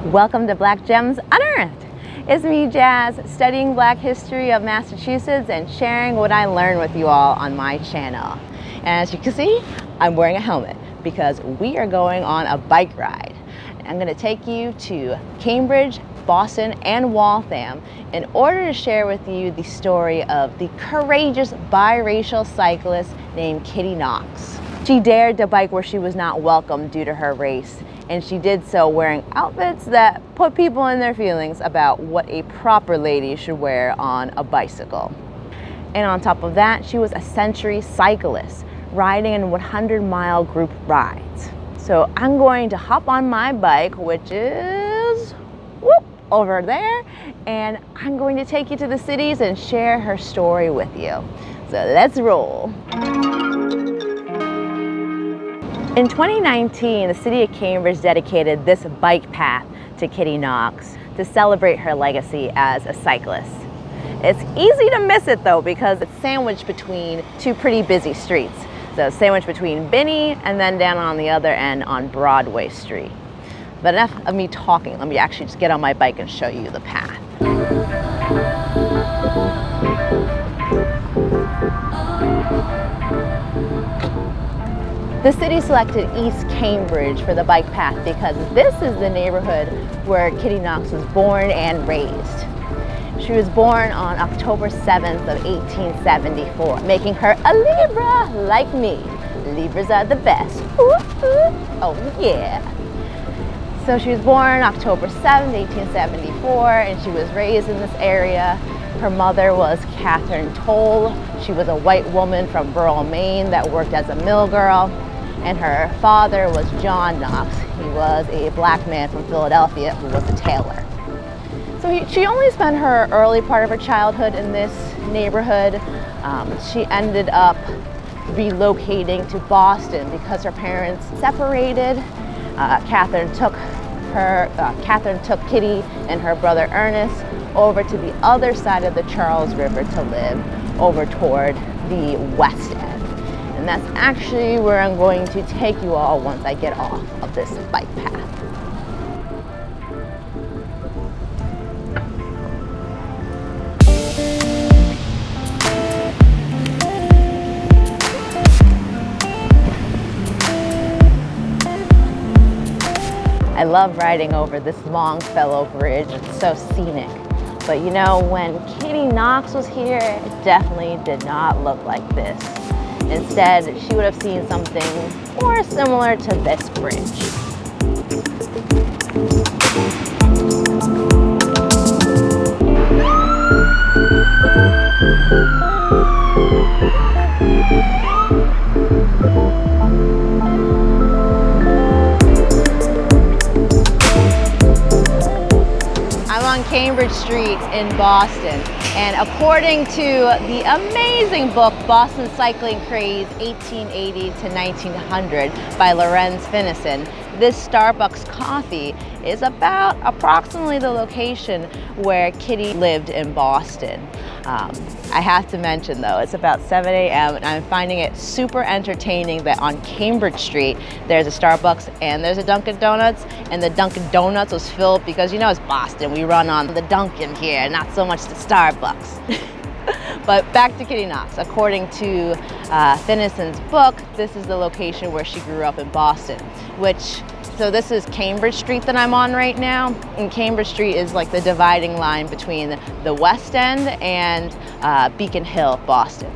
Welcome to Black Gems Unearthed. It's me, Jazz, studying Black history of Massachusetts and sharing what I learned with you all on my channel. And as you can see, I'm wearing a helmet because we are going on a bike ride. I'm going to take you to Cambridge, Boston, and Waltham in order to share with you the story of the courageous biracial cyclist named Kittie Knox. She dared to bike where she was not welcome due to her race, and she did so wearing outfits that put people in their feelings about what a proper lady should wear on a bicycle. And on top of that, she was a century cyclist, riding in 100-mile group rides. So I'm going to hop on my bike, which is over there, and I'm going to take you to the cities and share her story with you. So let's roll. In 2019, the city of Cambridge dedicated this bike path to Kittie Knox to celebrate her legacy as a cyclist. It's easy to miss it though because it's sandwiched between two pretty busy streets. So sandwiched between Binney and then down on the other end on Broadway Street. But enough of me talking, let me actually just get on my bike and show you the path. The city selected East Cambridge for the bike path because this is the neighborhood where Kittie Knox was born and raised. She was born on October 7th of 1874, making her a Libra like me. Libras are the best. Ooh, ooh. Oh yeah. So she was born October 7th, 1874, and she was raised in this area. Her mother was Catherine Toll. She was a white woman from rural Maine that worked as a mill girl. And her father was John Knox. He was a black man from Philadelphia who was a tailor. So she only spent her early part of her childhood in this neighborhood. She ended up relocating to Boston because her parents separated. Catherine took Kittie and her brother Ernest over to the other side of the Charles River to live over toward the West End. And that's actually where I'm going to take you all once I get off of this bike path. I love riding over this Longfellow Bridge. It's so scenic. But you know, when Kittie Knox was here, it definitely did not look like this. Instead, she would have seen something more similar to this bridge. I'm on Cambridge Street in Boston, and according to the amazing book Boston Cycling Craze 1880 to 1900 by Finison, this Starbucks coffee is about approximately the location where Kittie lived in Boston. I have to mention though, it's about 7 a.m. and I'm finding it super entertaining that on Cambridge Street there's a Starbucks and there's a Dunkin' Donuts, and the Dunkin' Donuts was filled because, you know, it's Boston. We run on the Dunkin' here, not so much the Starbucks. But back to Kittie Knox. According to Finison's book, this is the location where she grew up in Boston, so this is Cambridge Street that I'm on right now, and Cambridge Street is like the dividing line between the West End and Beacon Hill, Boston.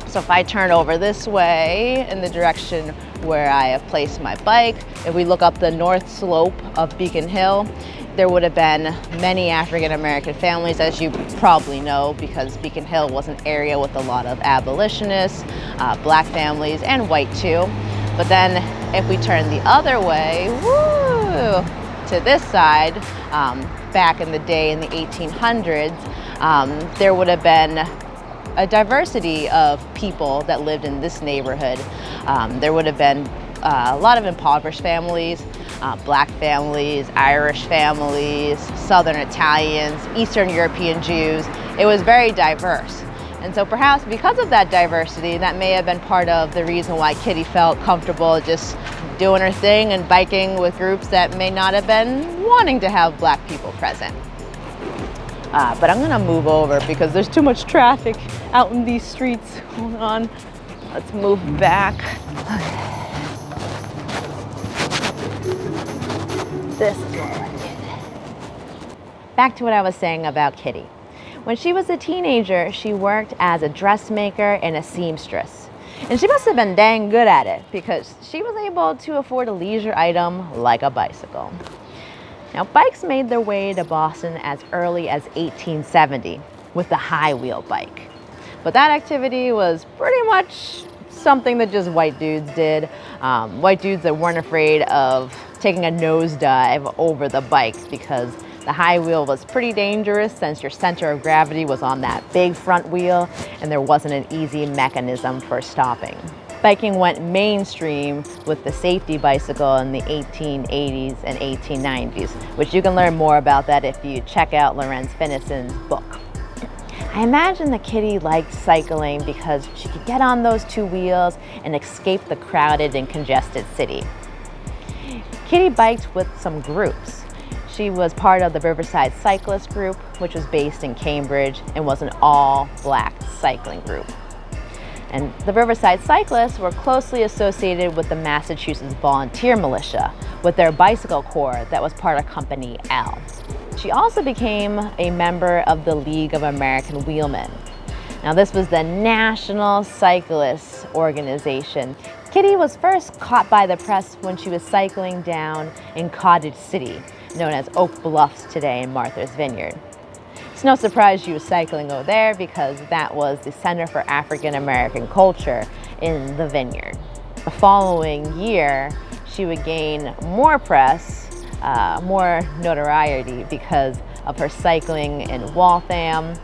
So if I turn over this way in the direction where I have placed my bike, if we look up the north slope of Beacon Hill, there would have been many African-American families, as you probably know, because Beacon Hill was an area with a lot of abolitionists, black families, and white too. But then if we turn the other way, to this side, back in the day in the 1800s, there would have been a diversity of people that lived in this neighborhood. There would have been a lot of impoverished families, black families, Irish families, Southern Italians, Eastern European Jews. It was very diverse. And so perhaps because of that diversity, that may have been part of the reason why Kittie felt comfortable just doing her thing and biking with groups that may not have been wanting to have black people present. But I'm gonna move over because there's too much traffic out in these streets. Hold on, let's move back. This is what I like it. Back to what I was saying about Kittie. When she was a teenager, she worked as a dressmaker and a seamstress. And she must have been dang good at it because she was able to afford a leisure item like a bicycle. Now, bikes made their way to Boston as early as 1870 with the high wheel bike. But that activity was pretty much something that just white dudes did. White dudes that weren't afraid of taking a nosedive over the bike because the high wheel was pretty dangerous since your center of gravity was on that big front wheel and there wasn't an easy mechanism for stopping. Biking went mainstream with the safety bicycle in the 1880s and 1890s, which you can learn more about that if you check out Lorenz Finison's book. I imagine that Kittie liked cycling because she could get on those two wheels and escape the crowded and congested city. Kittie biked with some groups. She was part of the Riverside Cyclist group, which was based in Cambridge and was an all-black cycling group. And the Riverside Cyclists were closely associated with the Massachusetts Volunteer Militia, with their bicycle corps that was part of Company L. She also became a member of the League of American Wheelmen. Now, this was the National Cyclist Organization. Kittie was first caught by the press when she was cycling down in Cottage City, known as Oak Bluffs today in Martha's Vineyard. It's no surprise she was cycling over there because that was the center for African American culture in the vineyard. The following year, she would gain more press, more notoriety because of her cycling in Waltham,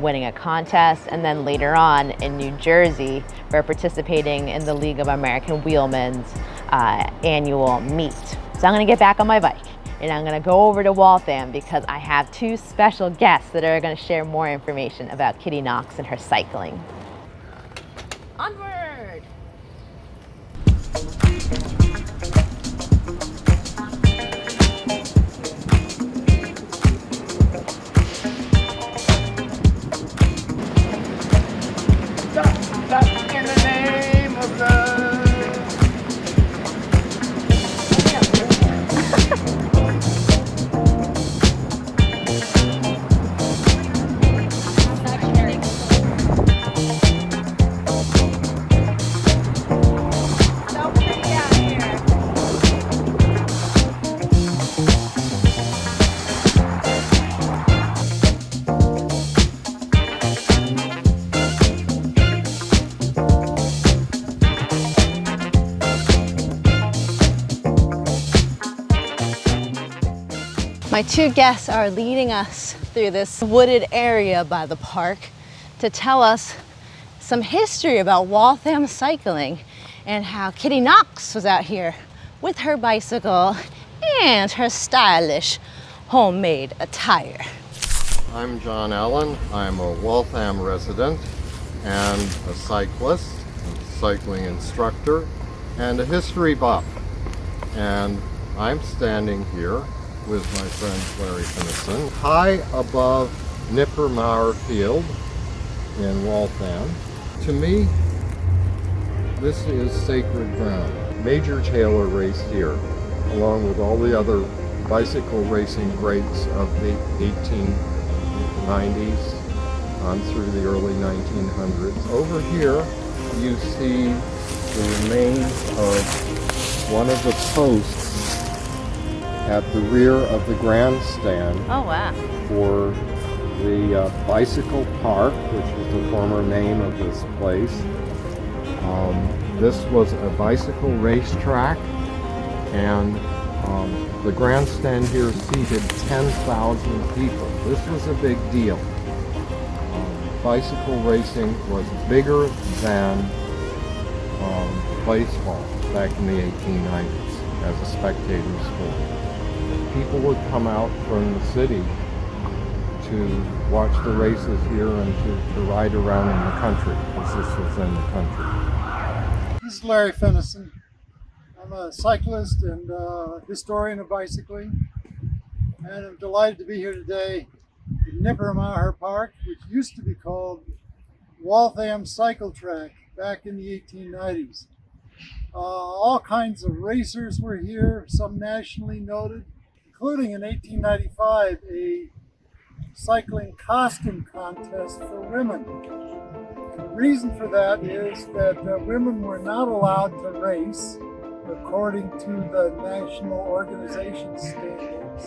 winning a contest, and then later on in New Jersey for participating in the League of American Wheelmen's annual meet. So I'm gonna get back on my bike and I'm gonna go over to Waltham because I have two special guests that are gonna share more information about Kittie Knox and her cycling. Onward! Stop in the name of love. My two guests are leading us through this wooded area by the park to tell us some history about Waltham cycling and how Kittie Knox was out here with her bicycle and her stylish homemade attire. I'm John Allen. I'm a Waltham resident and a cyclist, a cycling instructor, and a history buff. And I'm standing here with my friend Larry Finison, high above Nippermauer Field in Waltham. To me, this is sacred ground. Major Taylor raced here, along with all the other bicycle racing greats of the 1890s on through the early 1900s. Over here, you see the remains of one of the posts at the rear of the grandstand. Oh, wow. For the Bicycle Park, which was the former name of this place. This was a bicycle racetrack, and the grandstand here seated 10,000 people. This was a big deal. Bicycle racing was bigger than baseball back in the 1890s as a spectator sport. People would come out from the city to watch the races here and to ride around in the country, because this was in the country. This is Larry Finison. I'm a cyclist and historian of bicycling, and I'm delighted to be here today in Nipperamaher Park, which used to be called Waltham Cycle Track back in the 1890s. All kinds of racers were here, some nationally noted, including in 1895 a cycling costume contest for women. The reason for that is that women were not allowed to race according to the national organization standards.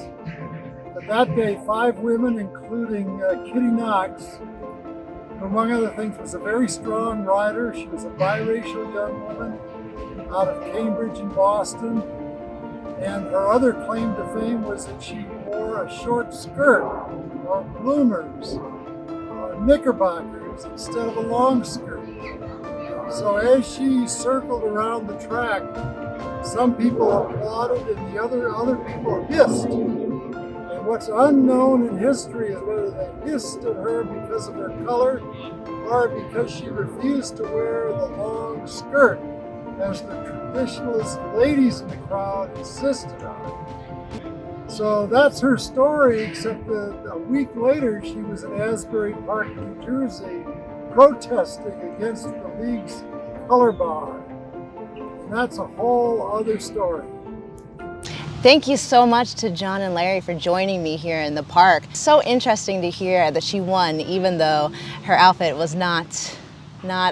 But that day, 5 women, including Kittie Knox, who among other things was a very strong rider. She was a biracial young woman out of Cambridge and Boston. And her other claim to fame was that she wore a short skirt or bloomers or knickerbockers instead of a long skirt. So as she circled around the track, some people applauded and the other people hissed. And what's unknown in history is whether they hissed at her because of her color or because she refused to wear the long skirt, as the traditionalist ladies in the crowd insisted on. So that's her story, except that a week later she was in Asbury Park, New Jersey, protesting against the league's color bar. And that's a whole other story. Thank you so much to John and Larry for joining me here in the park. So interesting to hear that she won, even though her outfit was not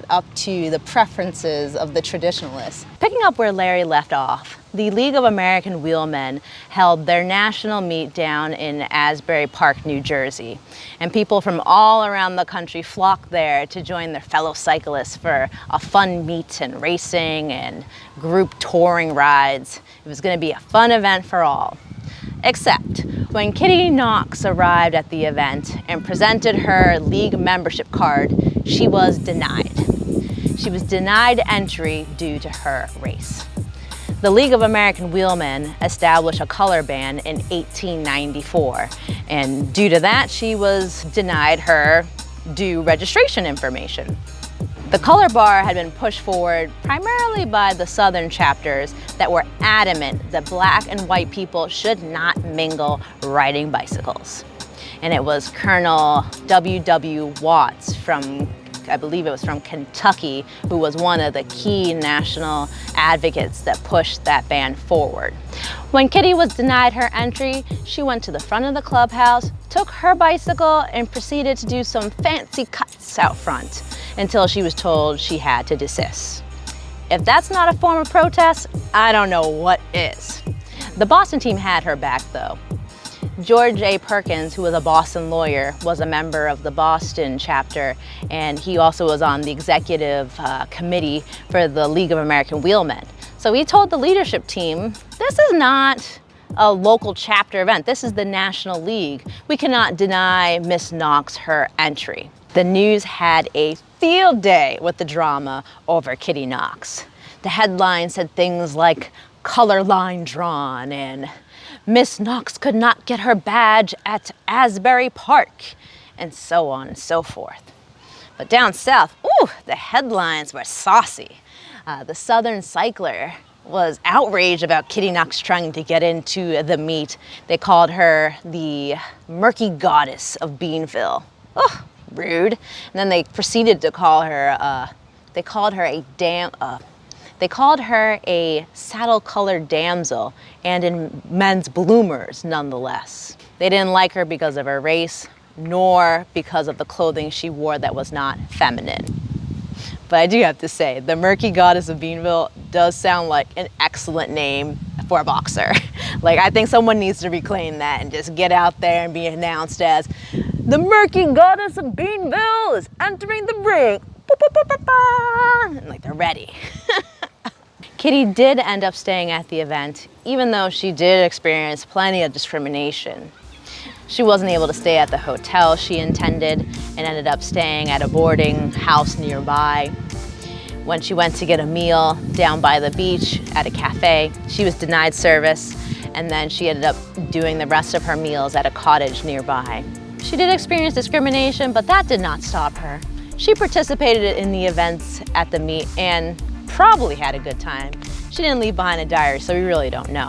up to the preferences of the traditionalists. Picking up where Larry left off, the League of American Wheelmen held their national meet down in Asbury Park, New Jersey. And people from all around the country flocked there to join their fellow cyclists for a fun meet and racing and group touring rides. It was going to be a fun event for all. Except when Kittie Knox arrived at the event and presented her league membership card, she was denied. She was denied entry due to her race. The League of American Wheelmen established a color ban in 1894, and due to that, she was denied her due registration information. The color bar had been pushed forward primarily by the Southern chapters that were adamant that black and white people should not mingle riding bicycles. And it was Colonel W.W. Watts from, I believe it was from Kentucky, who was one of the key national advocates that pushed that ban forward. When Kittie was denied her entry, she went to the front of the clubhouse, took her bicycle, and proceeded to do some fancy cuts out front until she was told she had to desist. If that's not a form of protest, I don't know what is. The Boston team had her back though. George A. Perkins, who was a Boston lawyer, was a member of the Boston chapter, and he also was on the executive committee for the League of American Wheelmen. So he told the leadership team, this is not a local chapter event, this is the National League. We cannot deny Miss Knox her entry. The news had a field day with the drama over Kittie Knox. The headline said things like, color line drawn, and Miss Knox could not get her badge at Asbury Park, and so on and so forth. But down south, ooh, the headlines were saucy. The Southern Cycler was outraged about Kittie Knox trying to get into the meet. They called her the murky goddess of Beanville. Oh, rude. And then they proceeded to call her, they called her a saddle-colored damsel, and in men's bloomers nonetheless. They didn't like her because of her race, nor because of the clothing she wore that was not feminine. But I do have to say, the Murky Goddess of Beanville does sound like an excellent name for a boxer. Like, I think someone needs to reclaim that and just get out there and be announced as, the Murky Goddess of Beanville is entering the ring. And like, they're ready. Kittie did end up staying at the event, even though she did experience plenty of discrimination. She wasn't able to stay at the hotel she intended and ended up staying at a boarding house nearby. When she went to get a meal down by the beach at a cafe, she was denied service, and then she ended up doing the rest of her meals at a cottage nearby. She did experience discrimination, but that did not stop her. She participated in the events at the meet and probably had a good time. She didn't leave behind a diary, so we really don't know.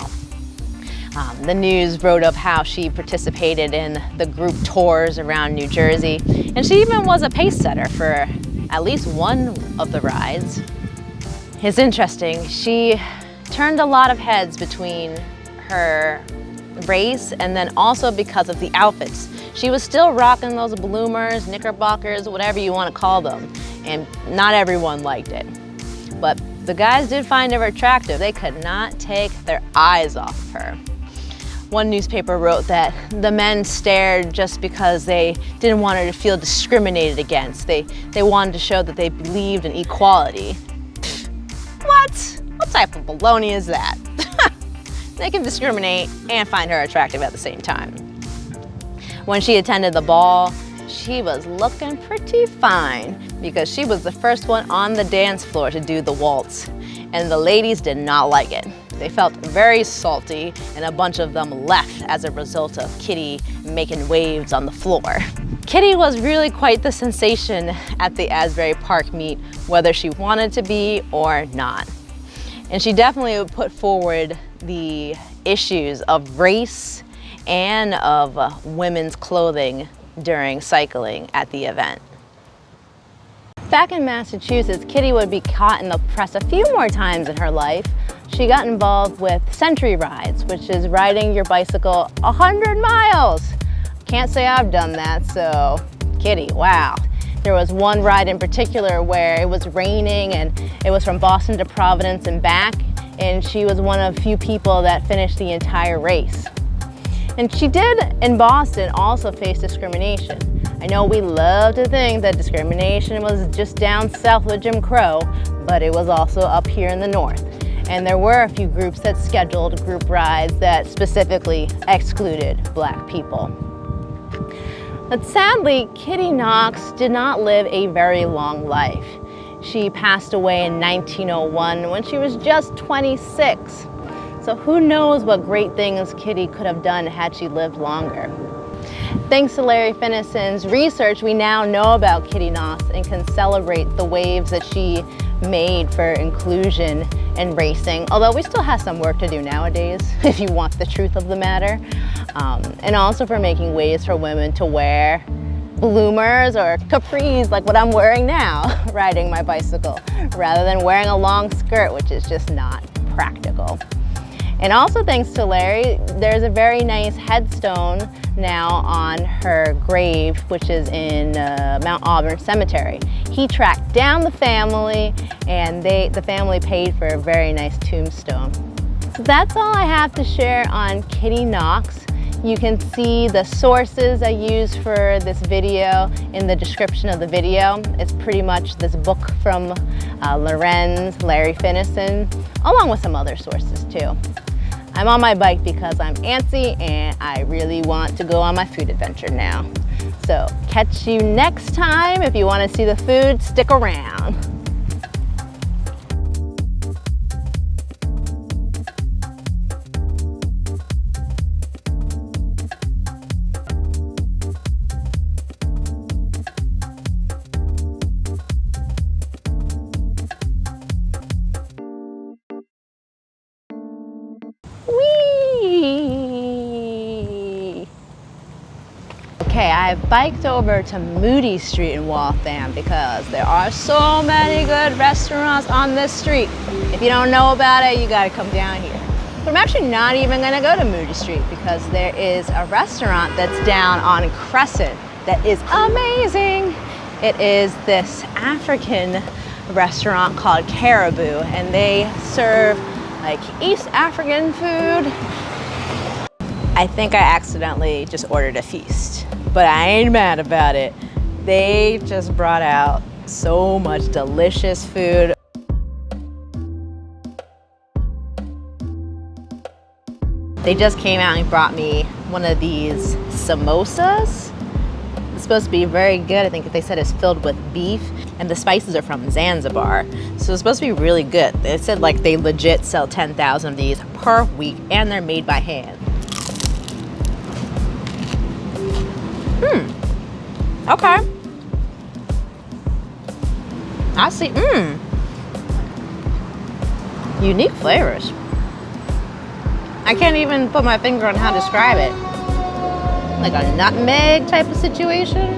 The news wrote of how she participated in the group tours around New Jersey, and she even was a pace setter for at least one of the rides. It's interesting, she turned a lot of heads between her race and then also because of the outfits. She was still rocking those bloomers, knickerbockers, whatever you want to call them, and not everyone liked it. But the guys did find her attractive. They could not take their eyes off of her. One newspaper wrote that the men stared just because they didn't want her to feel discriminated against. They wanted to show that they believed in equality. What? What type of baloney is that? They can discriminate and find her attractive at the same time. When she attended the ball, she was looking pretty fine because she was the first one on the dance floor to do the waltz, and the ladies did not like it. They felt very salty, and a bunch of them left as a result of Kittie making waves on the floor. Kittie was really quite the sensation at the Asbury Park meet, whether she wanted to be or not. And she definitely would put forward the issues of race and of women's clothing during cycling at the event. Back in Massachusetts, Kittie would be caught in the press a few more times in her life. She got involved with century rides, which is riding your bicycle 100 miles. Can't say I've done that, so Kittie, wow. There was one ride in particular where it was raining and it was from Boston to Providence and back, and she was one of few people that finished the entire race. And she did, in Boston, also face discrimination. I know we love to think that discrimination was just down south with Jim Crow, but it was also up here in the north. And there were a few groups that scheduled group rides that specifically excluded Black people. But sadly, Kittie Knox did not live a very long life. She passed away in 1901 when she was just 26. So who knows what great things Kittie could have done had she lived longer. Thanks to Larry Finison's research, we now know about Kittie Knox and can celebrate the waves that she made for inclusion and racing, although we still have some work to do nowadays, if you want the truth of the matter. And also for making ways for women to wear bloomers or capris like what I'm wearing now, riding my bicycle, rather than wearing a long skirt, which is just not practical. And also thanks to Larry, there's a very nice headstone now on her grave, which is in Mount Auburn Cemetery. He tracked down the family, and the family paid for a very nice tombstone. So that's all I have to share on Kittie Knox. You can see the sources I used for this video in the description of the video. It's pretty much this book from Larry Finison, along with some other sources too. I'm on my bike because I'm antsy and I really want to go on my food adventure now. So catch you next time. If you want to see the food, stick around. Okay, I've biked over to Moody Street in Waltham because there are so many good restaurants on this street. If you don't know about it, you gotta come down here. But I'm actually not even gonna go to Moody Street because there is a restaurant that's down on Crescent that is amazing. It is this African restaurant called Karibu, and they serve like East African food. I think I accidentally just ordered a feast, but I ain't mad about it. They just brought out so much delicious food. They just came out and brought me one of these samosas. It's supposed to be very good. I think they said it's filled with beef, and the spices are from Zanzibar. So it's supposed to be really good. They said like they legit sell 10,000 of these per week, and they're made by hand. Okay. I see. Unique flavors. I can't even put my finger on how to describe it. Like a nutmeg type of situation?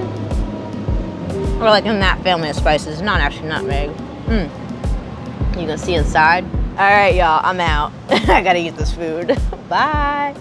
Or like in that family of spices, not actually nutmeg. You can see inside. All right, y'all, I'm out. I gotta eat this food. Bye.